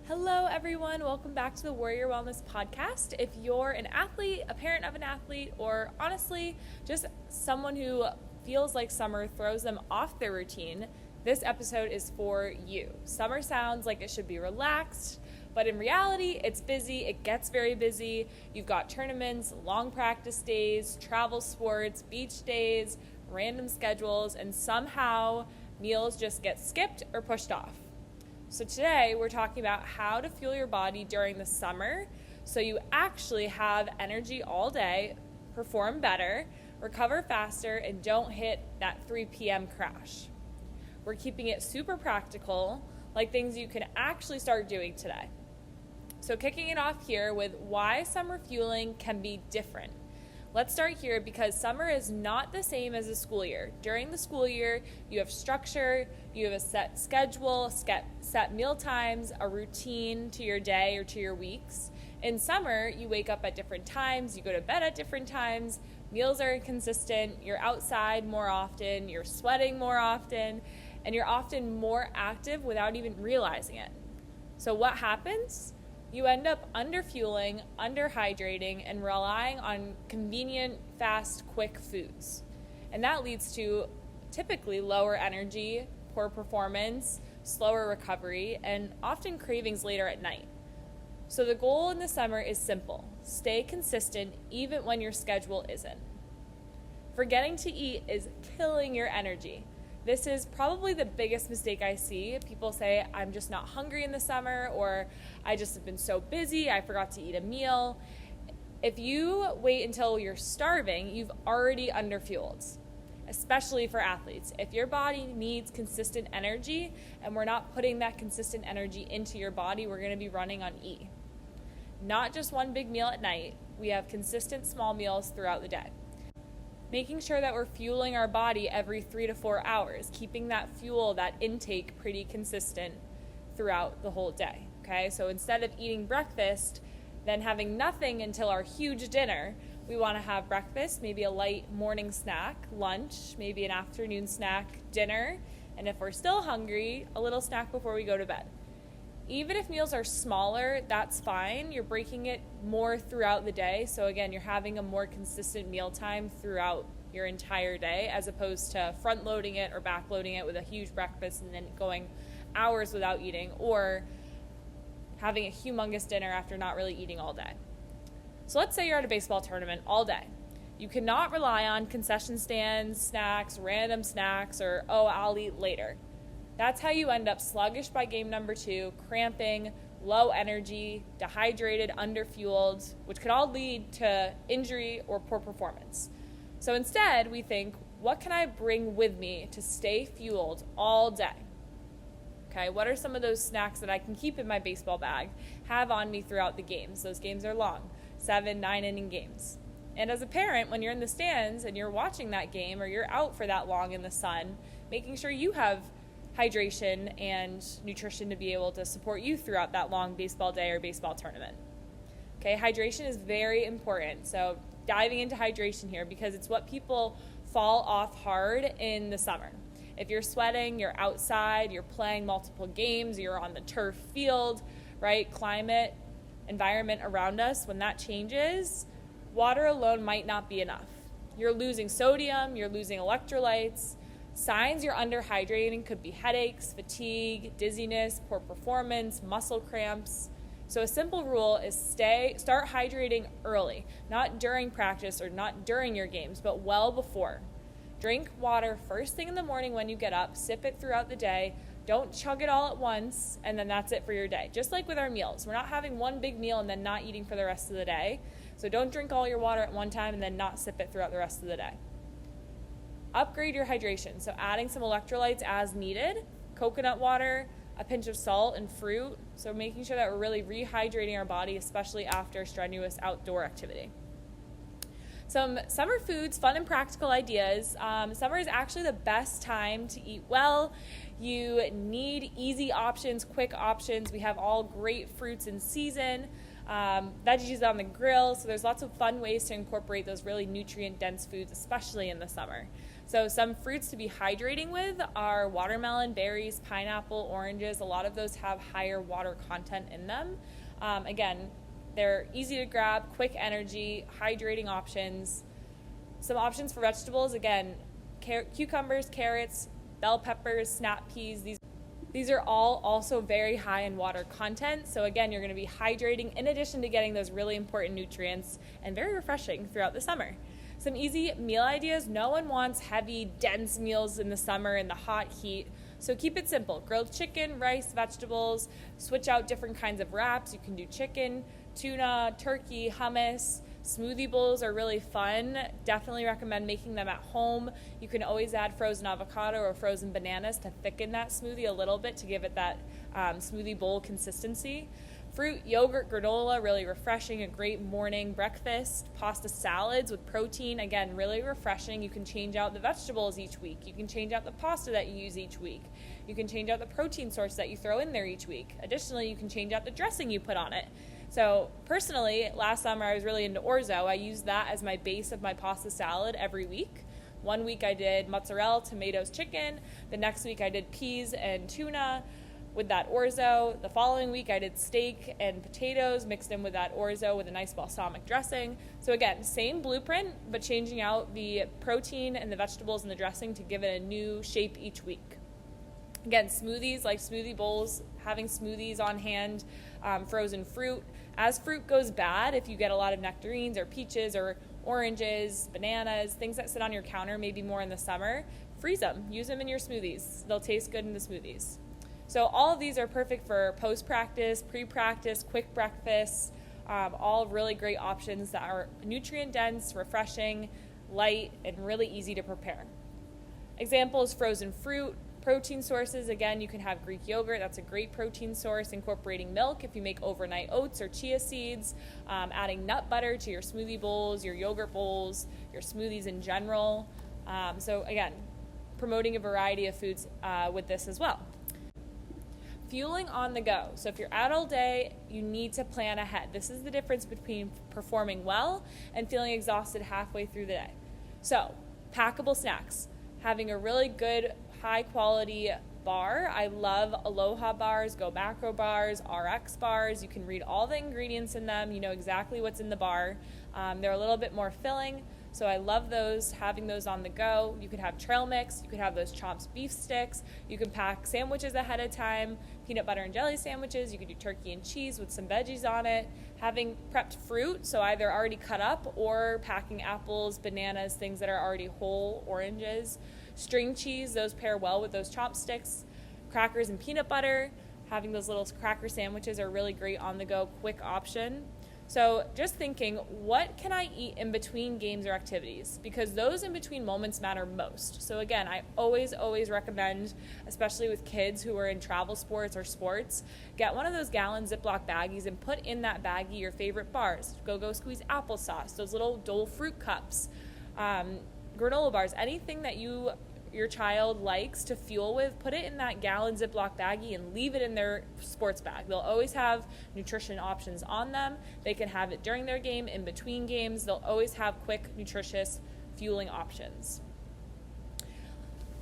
Hello, everyone. Welcome back to the Warrior Wellness Podcast. If you're an athlete, a parent of an athlete, or honestly, just someone who feels like summer throws them off their routine, this episode is for you. Summer sounds like it should be relaxed, but in reality, it's busy. It gets very busy. You've got tournaments, long practice days, travel sports, beach days, random schedules, and somehow meals just get skipped or pushed off. So today we're talking about how to fuel your body during the summer so you actually have energy all day, perform better, recover faster, and don't hit that 3 p.m. crash. We're keeping it super practical, like things you can actually start doing today. So kicking it off here with why summer fueling can be different. Let's start here because summer is not the same as a school year. During the school year, you have structure, you have a set schedule, set meal times, a routine to your day or to your weeks. In summer, you wake up at different times, you go to bed at different times, meals are inconsistent, you're outside more often, you're sweating more often, and you're often more active without even realizing it. So what happens? You end up underfueling, underhydrating, and relying on convenient, fast, quick foods. And that leads to typically lower energy, poor performance, slower recovery, and often cravings later at night. So the goal in the summer is simple. Stay consistent even when your schedule isn't. Forgetting to eat is killing your energy. This is probably the biggest mistake I see. People say, I'm just not hungry in the summer, or I just have been so busy, I forgot to eat a meal. If you wait until you're starving, you've already underfueled, especially for athletes. If your body needs consistent energy and we're not putting that consistent energy into your body, we're going to be running on E. Not just one big meal at night. We have consistent small meals throughout the day. Making sure that we're fueling our body every 3 to 4 hours, keeping that fuel, that intake pretty consistent throughout the whole day, okay? So instead of eating breakfast, then having nothing until our huge dinner, we want to have breakfast, maybe a light morning snack, lunch, maybe an afternoon snack, dinner, and if we're still hungry, a little snack before we go to bed. Even if meals are smaller, that's fine. You're breaking it more throughout the day. So again, you're having a more consistent meal time throughout your entire day as opposed to front loading it or back loading it with a huge breakfast and then going hours without eating, or having a humongous dinner after not really eating all day. So let's say you're at a baseball tournament all day. You cannot rely on concession stands, snacks, random snacks, or, I'll eat later. That's how you end up sluggish by game number 2, cramping, low energy, dehydrated, underfueled, which could all lead to injury or poor performance. So instead, we think, what can I bring with me to stay fueled all day? Okay, what are some of those snacks that I can keep in my baseball bag, have on me throughout the games? Those games are long, 7, 9-inning games. And as a parent, when you're in the stands and you're watching that game or you're out for that long in the sun, making sure you have hydration and nutrition to be able to support you throughout that long baseball day or baseball tournament. Okay, hydration is very important. So diving into hydration here because it's what people fall off hard in the summer. If you're sweating, you're outside, you're playing multiple games, you're on the turf field, right? Climate, environment around us, when that changes, water alone might not be enough. You're losing sodium, you're losing electrolytes. Signs you're underhydrating could be headaches, fatigue, dizziness, poor performance, muscle cramps. So a simple rule is start hydrating early, not during practice or not during your games, but well before. Drink water first thing in the morning when you get up, sip it throughout the day. Don't chug it all at once, and then that's it for your day. Just like with our meals. We're not having one big meal and then not eating for the rest of the day. So don't drink all your water at one time and then not sip it throughout the rest of the day. Upgrade your hydration, so adding some electrolytes as needed, coconut water, a pinch of salt and fruit, so making sure that we're really rehydrating our body, especially after strenuous outdoor activity. Some summer foods, fun and practical ideas. Summer is actually the best time to eat well. You need easy options, quick options. We have all great fruits in season. Veggies on the grill, so there's lots of fun ways to incorporate those really nutrient-dense foods, especially in the summer. So some fruits to be hydrating with are watermelon, berries, pineapple, oranges. A lot of those have higher water content in them. Again, they're easy to grab, quick energy, hydrating options. Some options for vegetables, again, cucumbers, carrots, bell peppers, snap peas. These are all also very high in water content. So again, you're going to be hydrating in addition to getting those really important nutrients, and very refreshing throughout the summer. Some easy meal ideas. No one wants heavy, dense meals in the summer in the hot heat. So keep it simple. Grilled chicken, rice, vegetables. Switch out different kinds of wraps. You can do chicken, tuna, turkey, hummus. Smoothie bowls are really fun. Definitely recommend making them at home. You can always add frozen avocado or frozen bananas to thicken that smoothie a little bit to give it that smoothie bowl consistency. Fruit, yogurt, granola, really refreshing, a great morning breakfast. Pasta salads with protein, again, really refreshing. You can change out the vegetables each week. You can change out the pasta that you use each week. You can change out the protein source that you throw in there each week. Additionally, you can change out the dressing you put on it. So personally, last summer I was really into orzo. I used that as my base of my pasta salad every week. One week I did mozzarella, tomatoes, chicken. The next week I did peas and tuna with that orzo. The following week I did steak and potatoes mixed in with that orzo with a nice balsamic dressing. So again, same blueprint, but changing out the protein and the vegetables and the dressing to give it a new shape each week. Again, smoothies, like smoothie bowls, having smoothies on hand, frozen fruit. As fruit goes bad, if you get a lot of nectarines or peaches or oranges, bananas, things that sit on your counter maybe more in the summer, freeze them. Use them in your smoothies. They'll taste good in the smoothies. So all of these are perfect for post-practice, pre-practice, quick breakfasts, all really great options that are nutrient-dense, refreshing, light, and really easy to prepare. Examples, frozen fruit. Protein sources, again, you can have Greek yogurt. That's a great protein source. Incorporating milk if you make overnight oats or chia seeds. Adding nut butter to your smoothie bowls, your yogurt bowls, your smoothies in general. So again, promoting a variety of foods with this as well. Fueling on the go. So if you're out all day, you need to plan ahead. This is the difference between performing well and feeling exhausted halfway through the day. So, packable snacks. Having a really good, high-quality bar. I love Aloha bars, Go Macro bars, RX bars. You can read all the ingredients in them. You know exactly what's in the bar. They're a little bit more filling, so I love those, having those on the go. You could have trail mix. You could have those Chomps beef sticks. You can pack sandwiches ahead of time, peanut butter and jelly sandwiches. You could do turkey and cheese with some veggies on it. Having prepped fruit, so either already cut up or packing apples, bananas, things that are already whole, oranges. String cheese, those pair well with those chopsticks. Crackers and peanut butter. Having those little cracker sandwiches are really great on the go, quick option. So just thinking, what can I eat in between games or activities? Because those in between moments matter most. So again, I always recommend, especially with kids who are in travel sports or sports, get one of those gallon Ziploc baggies and put in that baggie your favorite bars. Go squeeze applesauce, those little Dole fruit cups, granola bars, anything that your child likes to fuel with, put it in that gallon Ziploc baggie and leave it in their sports bag. They'll always have nutrition options on them. They can have it during their game, in between games. They'll always have quick, nutritious fueling options.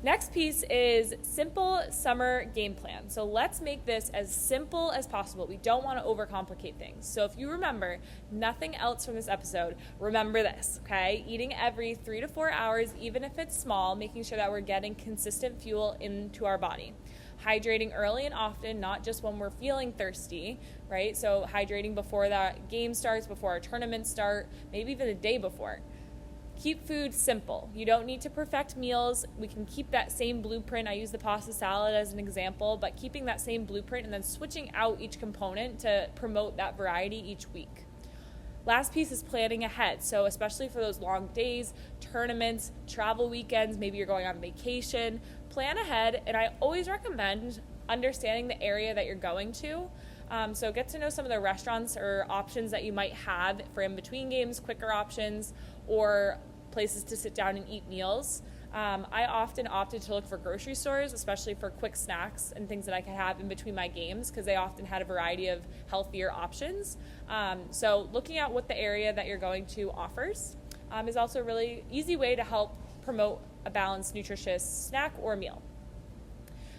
Next piece is simple summer game plan. So let's make this as simple as possible. We don't want to overcomplicate things. So if you remember nothing else from this episode, remember this, okay? Eating every 3 to 4 hours, even if it's small, making sure that we're getting consistent fuel into our body. Hydrating early and often, not just when we're feeling thirsty, right? So hydrating before that game starts, before our tournaments start, maybe even the day before. Keep food simple. You don't need to perfect meals. We can keep that same blueprint. I use the pasta salad as an example, but keeping that same blueprint and then switching out each component to promote that variety each week. Last piece is planning ahead. So especially for those long days, tournaments, travel weekends, maybe you're going on vacation, plan ahead. And I always recommend understanding the area that you're going to. So get to know some of the restaurants or options that you might have for in-between games, quicker options, or places to sit down and eat meals. I often opted to look for grocery stores, especially for quick snacks and things that I could have in between my games, because they often had a variety of healthier options. So looking at what the area that you're going to offers is also a really easy way to help promote a balanced, nutritious snack or meal.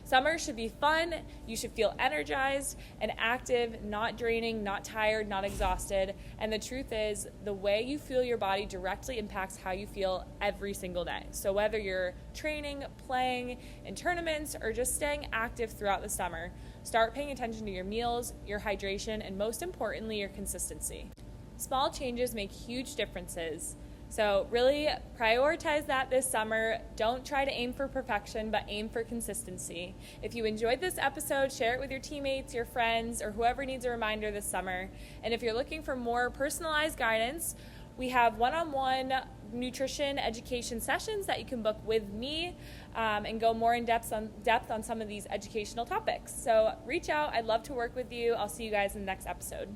Summer should be fun. You should feel energized and active, not draining, not tired, not exhausted. And the truth is, the way you feel your body directly impacts how you feel every single day. So whether you're training, playing in tournaments, or just staying active throughout the summer, start paying attention to your meals, your hydration, and most importantly, your consistency. Small changes make huge differences. So really prioritize that this summer. Don't try to aim for perfection, but aim for consistency. If you enjoyed this episode, share it with your teammates, your friends, or whoever needs a reminder this summer. And if you're looking for more personalized guidance, we have one-on-one nutrition education sessions that you can book with me and go more in depth on some of these educational topics. So reach out. I'd love to work with you. I'll see you guys in the next episode.